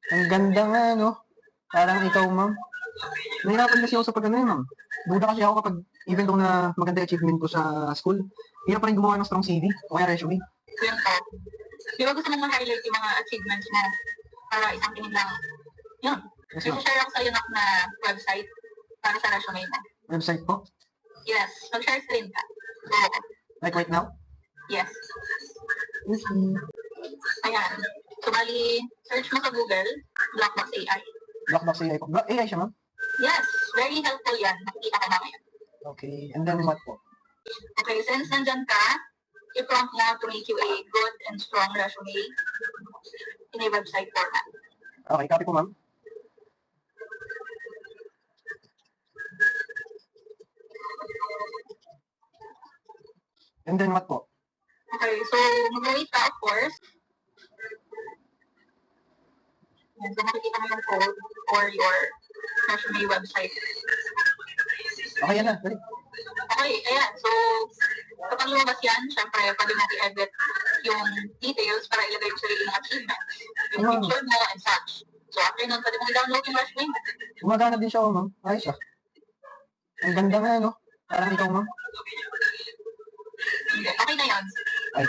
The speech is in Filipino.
Ang ganda nga, no? Parang ikaw, ma'am. Nahirapan kasi ako sa pag-ano ma'am. Duda kasi ako kapag, even though na maganda achievement ko sa school, hirap pa rin gumawa ng strong CV o kaya resume. Yun po. Di ba gusto mong ma-highlight yung mga achievements mo para isang tingin lang? Yun. Yes, May ma'am. share ako sa'yo na website para sa resume mo. Website po? Yes. Mag-share screen ka. Oo. Like right now? Yes. Ayan. So, bali, search mo sa Google, Blockbox AI. Blockbox AI po. AI siya, ma'am? Yes. Very helpful yan. Nakikita ko mamaya. Okay. And then what po? Okay, since nandyan ka, i-prompt mo to make you a good and strong resume in a website format. Okay, copy po, ma'am. And then what po? Okay, so mag-wait ka, of course. And so makikita mo yung code for your resume website. Okay, yan na. Dali. Okay, ayan. So, kapag lumabas yan, syempre, pwede mo i-edit yung details para ilagay yung sariling achievements, yung Wow. picture mo and such. So, after nun, pwede mo i-download yung resume mo. Gumagana din siya, oh, ma'am. Ayos siya. Ang ganda nga, no? Parang ikaw, ma'am. Okay na yan. Ay.